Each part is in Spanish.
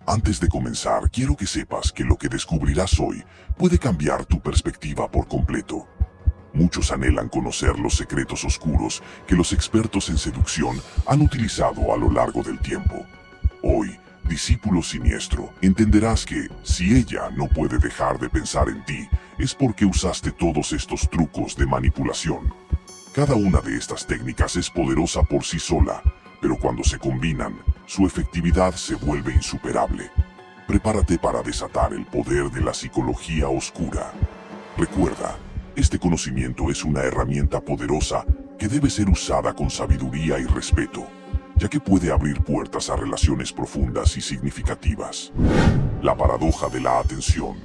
Antes de comenzar, quiero que sepas que lo que descubrirás hoy puede cambiar tu perspectiva por completo. Muchos anhelan conocer los secretos oscuros que los expertos en seducción han utilizado a lo largo del tiempo. Hoy, discípulo siniestro, entenderás que, si ella no puede dejar de pensar en ti, es porque usaste todos estos trucos de manipulación. Cada una de estas técnicas es poderosa por sí sola, pero cuando se combinan, su efectividad se vuelve insuperable. Prepárate para desatar el poder de la psicología oscura. Recuerda, este conocimiento es una herramienta poderosa que debe ser usada con sabiduría y respeto, ya que puede abrir puertas a relaciones profundas y significativas. La paradoja de la atención.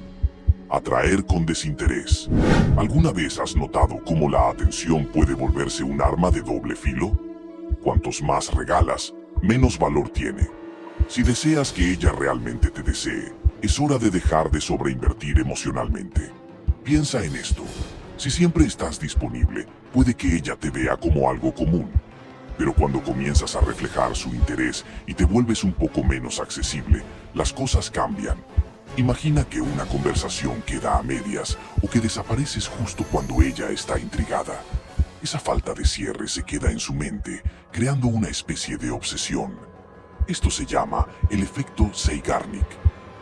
Atraer con desinterés. ¿Alguna vez has notado cómo la atención puede volverse un arma de doble filo? Cuantos más regalas, menos valor tiene. Si deseas que ella realmente te desee, es hora de dejar de sobreinvertir emocionalmente. Piensa en esto. Si siempre estás disponible, puede que ella te vea como algo común. Pero cuando comienzas a reflejar su interés y te vuelves un poco menos accesible, las cosas cambian. Imagina que una conversación queda a medias o que desapareces justo cuando ella está intrigada. Esa falta de cierre se queda en su mente, creando una especie de obsesión. Esto se llama el efecto Zeigarnik.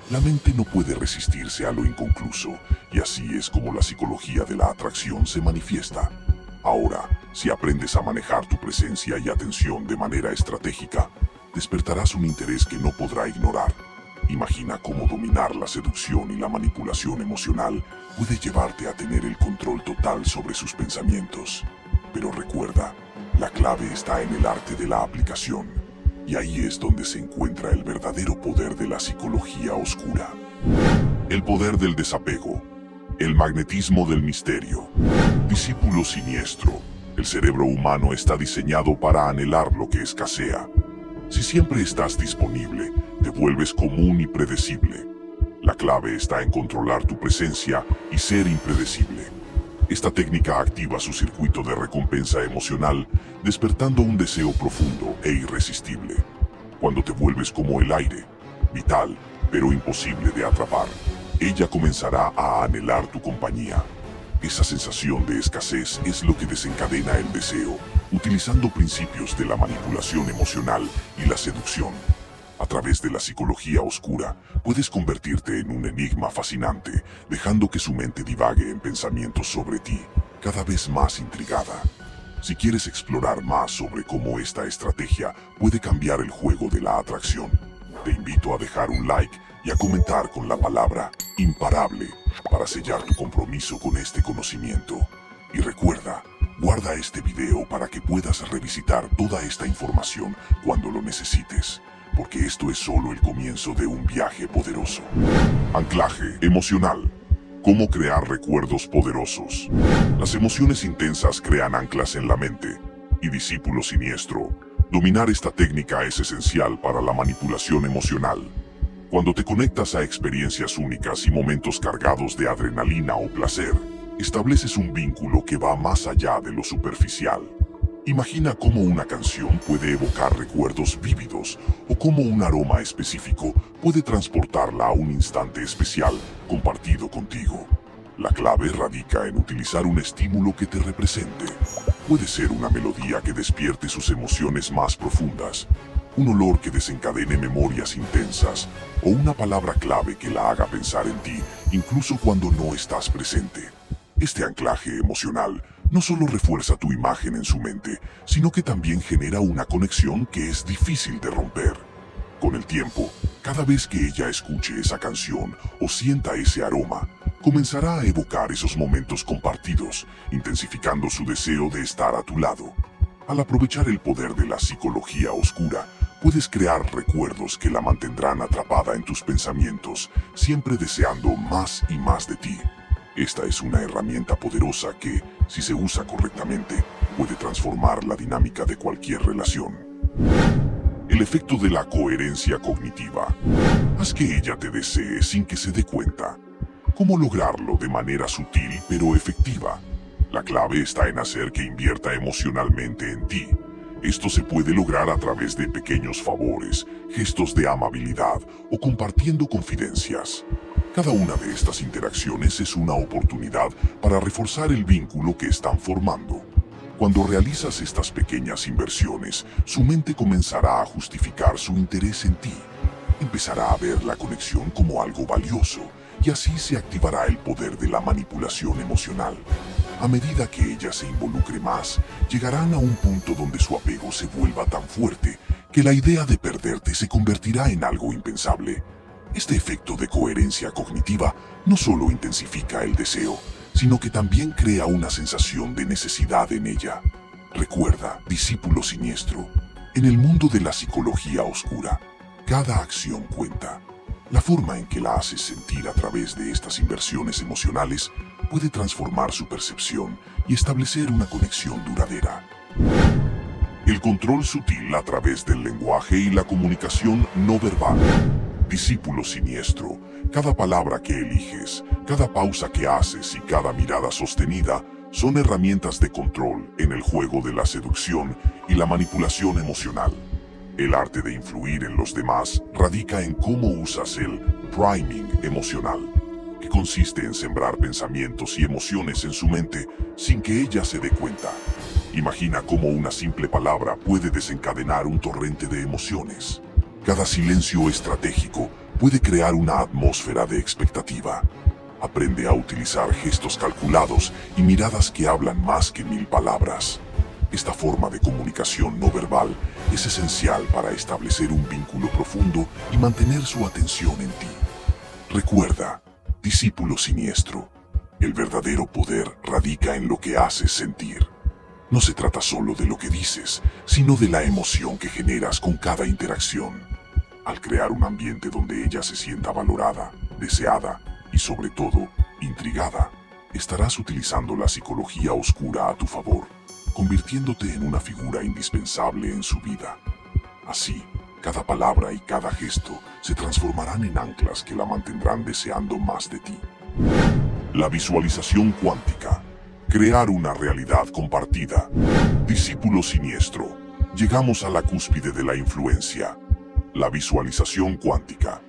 La mente no puede resistirse a lo inconcluso, y así es como la psicología de la atracción se manifiesta. Ahora, si aprendes a manejar tu presencia y atención de manera estratégica, despertarás un interés que no podrá ignorar. Imagina cómo dominar la seducción y la manipulación emocional puede llevarte a tener el control total sobre sus pensamientos. Pero recuerda, la clave está en el arte de la aplicación, y ahí es donde se encuentra el verdadero poder de la psicología oscura. El poder del desapego, el magnetismo del misterio. Discípulo siniestro, el cerebro humano está diseñado para anhelar lo que escasea. Si siempre estás disponible, te vuelves común y predecible. La clave está en controlar tu presencia y ser impredecible. Esta técnica activa su circuito de recompensa emocional, despertando un deseo profundo e irresistible. Cuando te vuelves como el aire, vital, pero imposible de atrapar, ella comenzará a anhelar tu compañía. Esa sensación de escasez es lo que desencadena el deseo, utilizando principios de la manipulación emocional y la seducción. A través de la psicología oscura, puedes convertirte en un enigma fascinante, dejando que su mente divague en pensamientos sobre ti, cada vez más intrigada. Si quieres explorar más sobre cómo esta estrategia puede cambiar el juego de la atracción, te invito a dejar un like y a comentar con la palabra imparable para sellar tu compromiso con este conocimiento. Y recuerda, guarda este video para que puedas revisitar toda esta información cuando lo necesites, porque esto es solo el comienzo de un viaje poderoso. Anclaje emocional. ¿Cómo crear recuerdos poderosos? Las emociones intensas crean anclas en la mente, y discípulo siniestro, dominar esta técnica es esencial para la manipulación emocional. Cuando te conectas a experiencias únicas y momentos cargados de adrenalina o placer, estableces un vínculo que va más allá de lo superficial. Imagina cómo una canción puede evocar recuerdos vívidos o cómo un aroma específico puede transportarla a un instante especial compartido contigo. La clave radica en utilizar un estímulo que te represente. Puede ser una melodía que despierte sus emociones más profundas, un olor que desencadene memorias intensas o una palabra clave que la haga pensar en ti incluso cuando no estás presente. Este anclaje emocional no solo refuerza tu imagen en su mente, sino que también genera una conexión que es difícil de romper. Con el tiempo, cada vez que ella escuche esa canción o sienta ese aroma, comenzará a evocar esos momentos compartidos, intensificando su deseo de estar a tu lado. Al aprovechar el poder de la psicología oscura, puedes crear recuerdos que la mantendrán atrapada en tus pensamientos, siempre deseando más y más de ti. Esta es una herramienta poderosa que, si se usa correctamente, puede transformar la dinámica de cualquier relación. El efecto de la coherencia cognitiva. Haz que ella te desee sin que se dé cuenta. ¿Cómo lograrlo de manera sutil pero efectiva? La clave está en hacer que invierta emocionalmente en ti. Esto se puede lograr a través de pequeños favores, gestos de amabilidad o compartiendo confidencias. Cada una de estas interacciones es una oportunidad para reforzar el vínculo que están formando. Cuando realizas estas pequeñas inversiones, su mente comenzará a justificar su interés en ti. Empezará a ver la conexión como algo valioso y así se activará el poder de la manipulación emocional. A medida que ella se involucre más, llegarán a un punto donde su apego se vuelva tan fuerte que la idea de perderte se convertirá en algo impensable. Este efecto de coherencia cognitiva no solo intensifica el deseo, sino que también crea una sensación de necesidad en ella. Recuerda, discípulo siniestro, en el mundo de la psicología oscura, cada acción cuenta. La forma en que la haces sentir a través de estas inversiones emocionales puede transformar su percepción y establecer una conexión duradera. El control sutil a través del lenguaje y la comunicación no verbal. Discípulo siniestro, cada palabra que eliges, cada pausa que haces y cada mirada sostenida son herramientas de control en el juego de la seducción y la manipulación emocional. El arte de influir en los demás radica en cómo usas el priming emocional, que consiste en sembrar pensamientos y emociones en su mente sin que ella se dé cuenta. Imagina cómo una simple palabra puede desencadenar un torrente de emociones. Cada silencio estratégico puede crear una atmósfera de expectativa. Aprende a utilizar gestos calculados y miradas que hablan más que 1000 palabras. Esta forma de comunicación no verbal es esencial para establecer un vínculo profundo y mantener su atención en ti. Recuerda, discípulo siniestro, el verdadero poder radica en lo que haces sentir. No se trata solo de lo que dices, sino de la emoción que generas con cada interacción. Al crear un ambiente donde ella se sienta valorada, deseada y sobre todo, intrigada, estarás utilizando la psicología oscura a tu favor, convirtiéndote en una figura indispensable en su vida. Así, cada palabra y cada gesto se transformarán en anclas que la mantendrán deseando más de ti. La visualización cuántica. Crear una realidad compartida. Discípulo siniestro. Llegamos a la cúspide de la influencia. La visualización cuántica.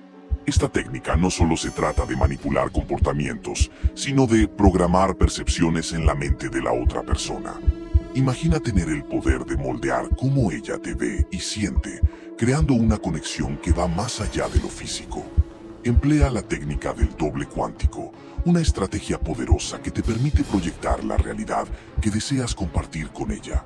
Esta técnica no solo se trata de manipular comportamientos, sino de programar percepciones en la mente de la otra persona. Imagina tener el poder de moldear cómo ella te ve y siente, creando una conexión que va más allá de lo físico. Emplea la técnica del doble cuántico, una estrategia poderosa que te permite proyectar la realidad que deseas compartir con ella.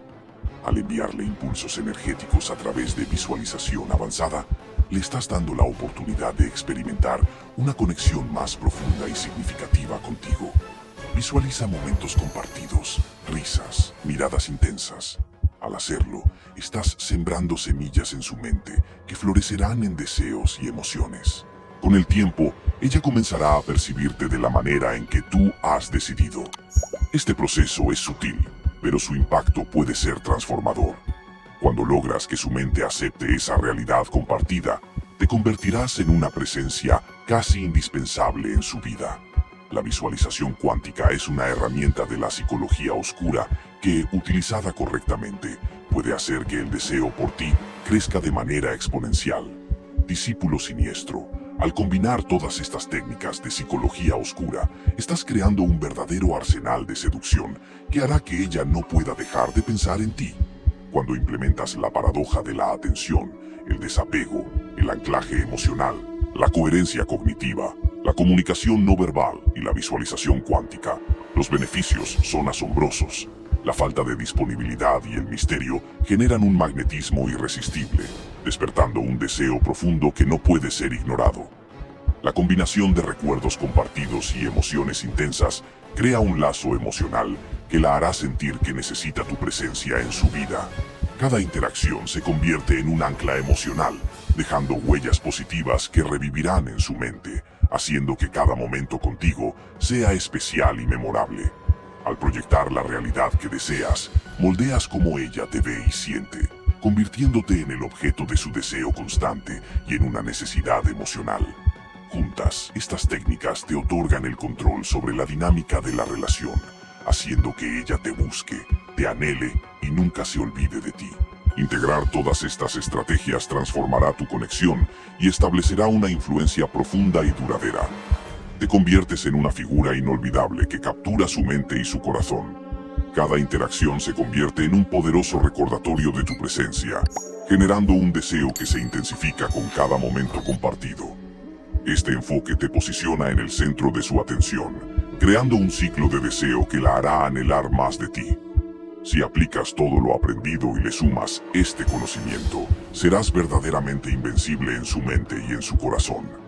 Al enviarle impulsos energéticos a través de visualización avanzada, le estás dando la oportunidad de experimentar una conexión más profunda y significativa contigo. Visualiza momentos compartidos, risas, miradas intensas. Al hacerlo, estás sembrando semillas en su mente que florecerán en deseos y emociones. Con el tiempo, ella comenzará a percibirte de la manera en que tú has decidido. Este proceso es sutil, pero su impacto puede ser transformador. Cuando logras que su mente acepte esa realidad compartida, te convertirás en una presencia casi indispensable en su vida. La visualización cuántica es una herramienta de la psicología oscura que, utilizada correctamente, puede hacer que el deseo por ti crezca de manera exponencial. Discípulo siniestro, al combinar todas estas técnicas de psicología oscura, estás creando un verdadero arsenal de seducción que hará que ella no pueda dejar de pensar en ti. Cuando implementas la paradoja de la atención, el desapego, el anclaje emocional, la coherencia cognitiva, la comunicación no verbal y la visualización cuántica, los beneficios son asombrosos. La falta de disponibilidad y el misterio generan un magnetismo irresistible, despertando un deseo profundo que no puede ser ignorado. La combinación de recuerdos compartidos y emociones intensas crea un lazo emocional que la hará sentir que necesita tu presencia en su vida. Cada interacción se convierte en un ancla emocional, dejando huellas positivas que revivirán en su mente, haciendo que cada momento contigo sea especial y memorable. Al proyectar la realidad que deseas, moldeas cómo ella te ve y siente, convirtiéndote en el objeto de su deseo constante y en una necesidad emocional. Juntas, estas técnicas te otorgan el control sobre la dinámica de la relación, haciendo que ella te busque, te anhele y nunca se olvide de ti. Integrar todas estas estrategias transformará tu conexión y establecerá una influencia profunda y duradera. Te conviertes en una figura inolvidable que captura su mente y su corazón. Cada interacción se convierte en un poderoso recordatorio de tu presencia, generando un deseo que se intensifica con cada momento compartido. Este enfoque te posiciona en el centro de su atención, creando un ciclo de deseo que la hará anhelar más de ti. Si aplicas todo lo aprendido y le sumas este conocimiento, serás verdaderamente invencible en su mente y en su corazón.